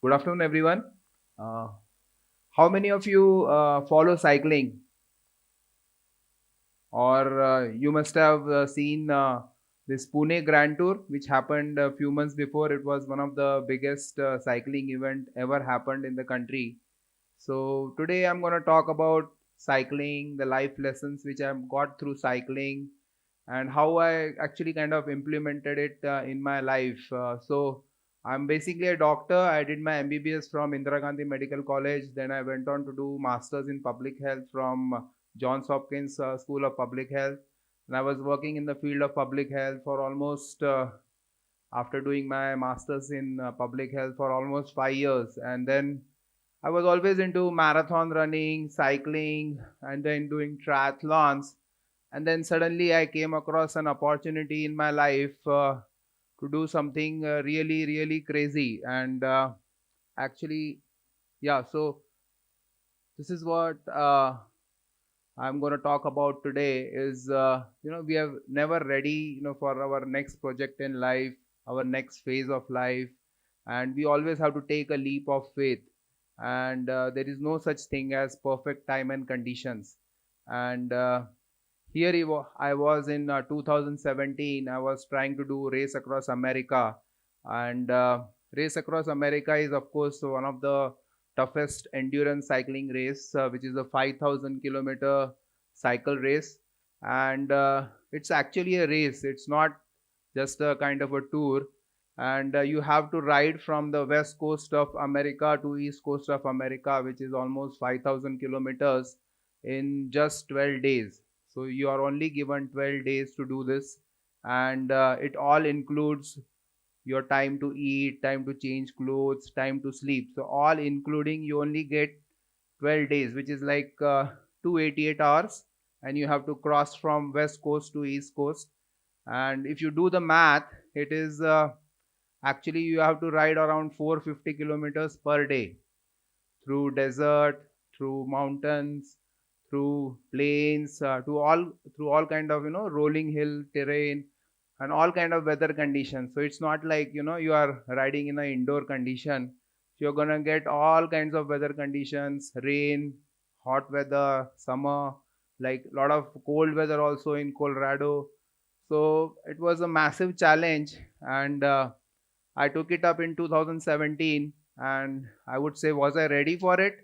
Good afternoon, everyone. Uh, how many of you follow cycling, or you must have seen this Pune Grand Tour, which happened a few months before? It was one of the biggest cycling event ever happened in the country. So today I'm going to talk about cycling, the life lessons which I've got through cycling, and how I actually kind of implemented it in my life. So I'm basically a doctor. I did my MBBS from Indira Gandhi Medical College. Then I went on to do masters in public health from Johns Hopkins School of Public Health. And I was working in the field of public health for almost after doing my masters in public health for almost 5 years. And then I was always into marathon running, cycling, and then doing triathlons. And then suddenly I came across an opportunity in my life to do something really, really crazy. And actually, yeah, so this is what I'm going to talk about today is, we are never ready, for our next project in life, our next phase of life. And we always have to take a leap of faith. And there is no such thing as perfect time and conditions. And here I was in 2017. I was trying to do Race Across America. And Race Across America is, of course, one of the toughest endurance cycling race, which is a 5,000 kilometer cycle race. And it's actually a race, it's not just a kind of a tour. And you have to ride from the west coast of America to east coast of America, which is almost 5,000 kilometers in just 12 days. So you are only given 12 days to do this. And it all includes your time to eat, time to change clothes, time to sleep. So all including, you only get 12 days, which is like 288 hours. And you have to cross from west coast to east coast. And if you do the math, it is actually you have to ride around 450 kilometers per day through desert, through mountains, through plains, through all kind of rolling hill terrain and all kind of weather conditions. So it's not like you are riding in an indoor condition. You're gonna get all kinds of weather conditions: rain, hot weather, summer, like a lot of cold weather also in Colorado. So it was a massive challenge, and I took it up in 2017. And I would say, was I ready for it?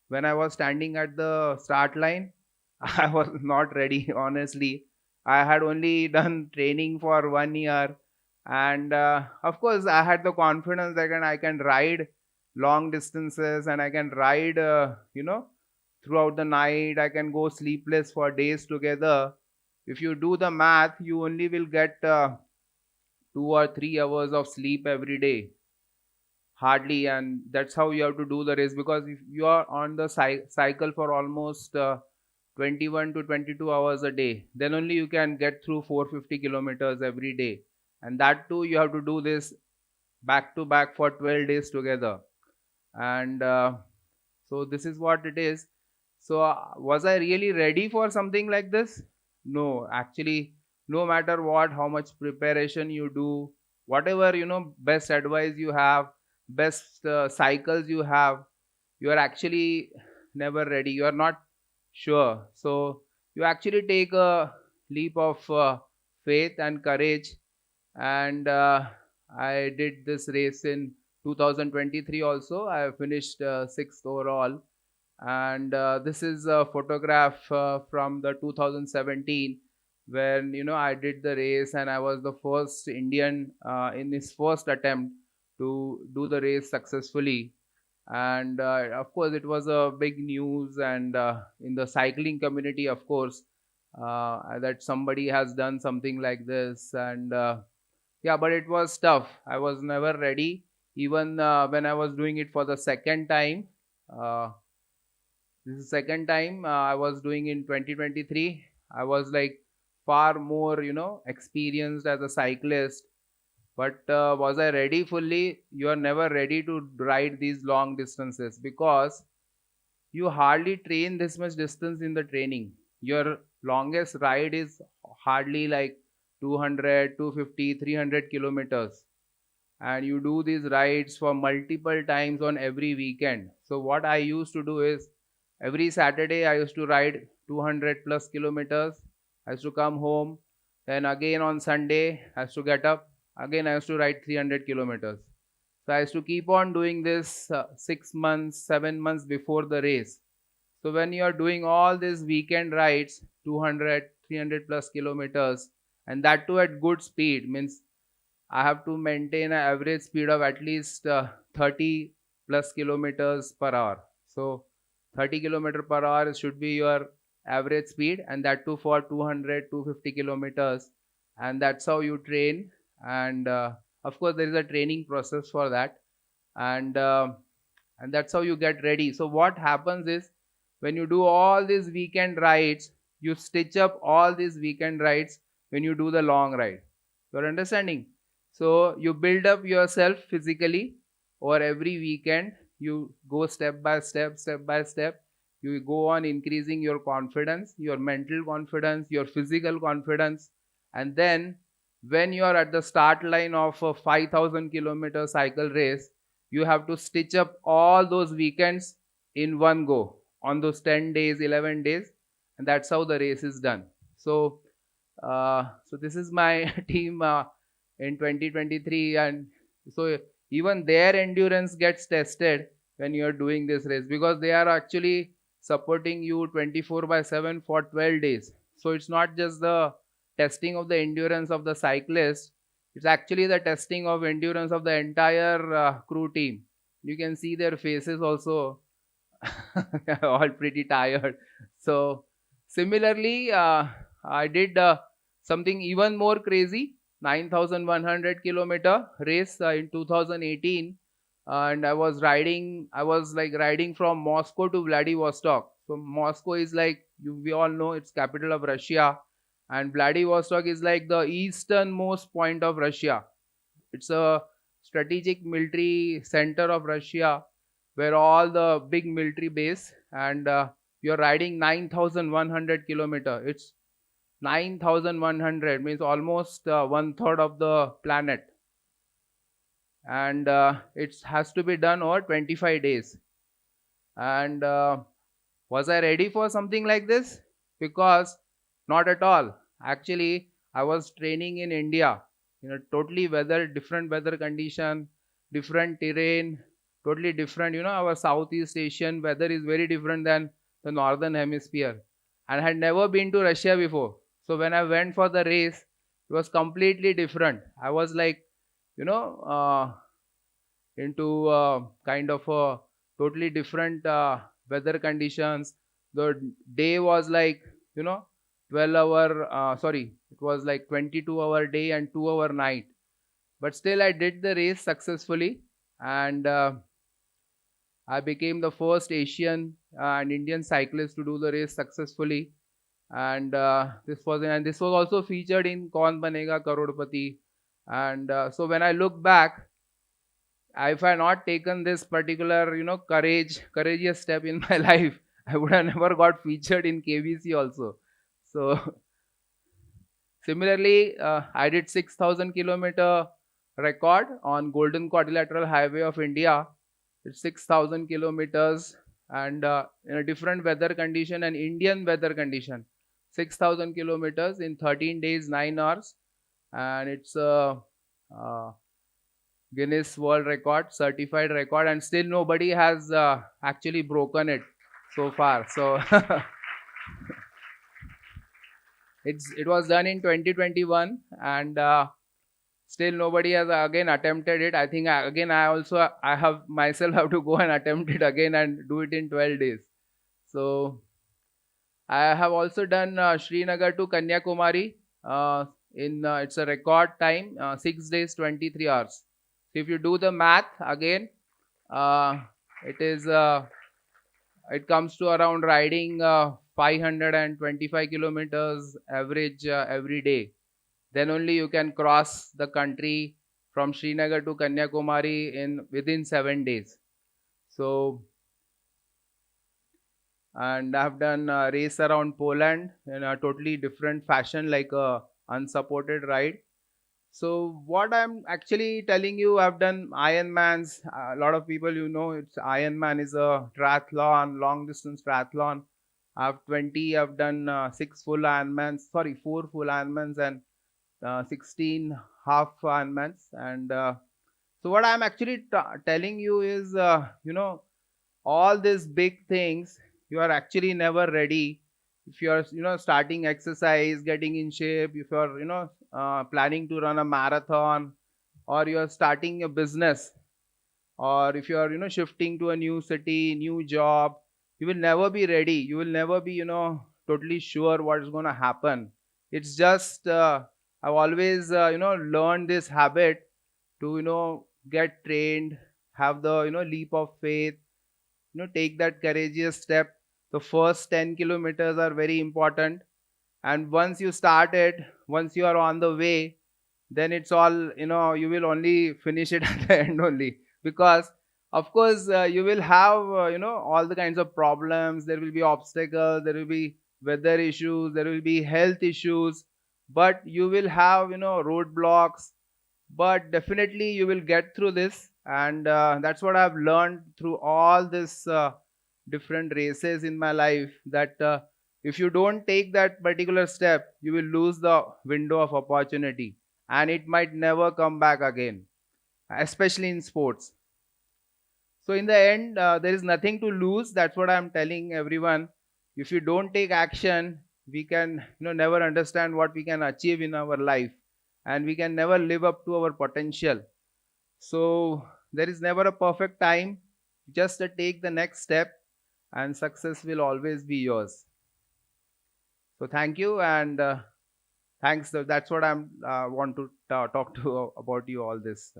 When I was standing at the start line, I was not ready, honestly. I had only done training for 1 year. And of course, I had the confidence that I can ride long distances, and I can ride, throughout the night. I can go sleepless for days together. If you do the math, you only will get 2 or 3 hours of sleep every day, hardly. And that's how you have to do the race, because if you are on the cycle for almost 21 to 22 hours a day, then only you can get through 450 kilometers every day. And that too, you have to do this back to back for 12 days together. And so this is what it is. So was I really ready for something like this? No, actually, no matter what, how much preparation you do, whatever best advice you have, best cycles you have, you are actually never ready. You are not sure. So you actually take a leap of faith and courage. And I did this race in 2023 also. I finished sixth overall. And this is a photograph from the 2017, when I did the race, and I was the first Indian in his first attempt to do the race successfully. And of course, it was a big news, and in the cycling community, of course, that somebody has done something like this. And yeah, but it was tough. I was never ready. Even when I was doing it for the second time, uh, this is second time I was doing in 2023. I was like far more, experienced as a cyclist. But was I ready fully? You are never ready to ride these long distances, because you hardly train this much distance in the training. Your longest ride is hardly like 200, 250, 300 kilometers. and you do these rides for multiple times on every weekend. So what I used to do is every Saturday I used to ride 200 plus kilometers. I used to come home, then again on Sunday I used to get up, again I used to ride 300 kilometers. So I used to keep on doing this 6 months, 7 months before the race. So when you are doing all these weekend rides, 200, 300 plus kilometers, and that too at good speed, means I have to maintain an average speed of at least 30 plus kilometers per hour. So 30 kilometer per hour should be your average speed, and that too for 200, 250 kilometers. And that's how you train. And of course, there is a training process for that. And and that's how you get ready. So what happens is when you do all these weekend rides, you stitch up all these weekend rides when you do the long ride. You're understanding? So you build up yourself physically, or every weekend you go step by step, step by step. You go on increasing your confidence, your mental confidence, your physical confidence, and then when you are at the start line of a 5,000 kilometer cycle race, you have to stitch up all those weekends in one go on those 10 days, 11 days, and that's how the race is done. So this is my team in 2023, and so even their endurance gets tested when you are doing this race, because they are actually supporting you 24 by 7 for 12 days. So it's not just the testing of the endurance of the cyclist, it's actually the testing of endurance of the entire crew team. You can see their faces also all pretty tired. So similarly, I did something even more crazy, 9,100 kilometer race in 2018, and I was like riding from Moscow to Vladivostok. So Moscow is like we all know, it's capital of Russia, and Vladivostok is like the easternmost point of Russia. It's a strategic military center of Russia where all the big military base, and you're riding 9,100 kilometer. It's 9,100 means almost one third of the planet, and it has to be done over 25 days. And was I ready for something like this? Because not at all. Actually, I was training in India in a totally different weather condition, different terrain, totally different. Our Southeast Asian weather is very different than the northern hemisphere. And I had never been to Russia before. So when I went for the race, it was completely different. I was like, you know, into kind of a totally different weather conditions. The day was like, you know 12 hour, sorry, it was like 22-hour day and 2-hour night, but still I did the race successfully. And I became the first Asian and Indian cyclist to do the race successfully. And this was also featured in Kaun Banega Karodpati. And so when I look back, if I not taken this particular, courageous step in my life, I would have never got featured in KBC also. So similarly, I did 6,000 kilometer record on Golden Quadrilateral Highway of India. It's 6,000 kilometers, and in a different weather condition and Indian weather condition. 6,000 kilometers in 13 days, 9 hours, and it's a Guinness World Record, certified record, and still nobody has actually broken it so far. So it was done in 2021, and still nobody has again attempted it. I think I have myself have to go and attempt it again and do it in 12 days. So I have also done Srinagar to Kanyakumari in it's a record time, 6 days 23 hours. So if you do the math again, uh, it is it comes to around riding 525 kilometers average every day. Then only you can cross the country from Srinagar to Kanyakumari in within 7 days. So, and I've done a race around Poland in a totally different fashion, like a unsupported ride. So what I'm actually telling you, I've done Ironmans. A lot of people, it's Ironman is a triathlon, long distance triathlon. I've 20. I've done six full Ironmans. Sorry, four full Ironmans and 16 half Ironmans. And so what I'm actually telling you is, all these big things, you are actually never ready. If you are, starting exercise, getting in shape, if you are, planning to run a marathon, or you are starting a business, or if you are, shifting to a new city, new job, you will never be ready. You will never be, totally sure what is going to happen. It's just, I've always, learned this habit to, get trained, have the, leap of faith, take that courageous step. The first 10 kilometers are very important, and once you start it, once you are on the way, then it's all, you will only finish it at the end only. Because of course, you will have, all the kinds of problems. There will be obstacles, there will be weather issues, there will be health issues, but you will have, roadblocks, but definitely you will get through this. And that's what I've learned through all this different races in my life, that if you don't take that particular step, you will lose the window of opportunity, and it might never come back again, especially in sports. So in the end, there is nothing to lose. That's what I'm telling everyone. If you don't take action, we can, never understand what we can achieve in our life, and we can never live up to our potential. So there is never a perfect time. Just take the next step, and success will always be yours. So thank you, and thanks. That's what I'm want to talk to about you all this.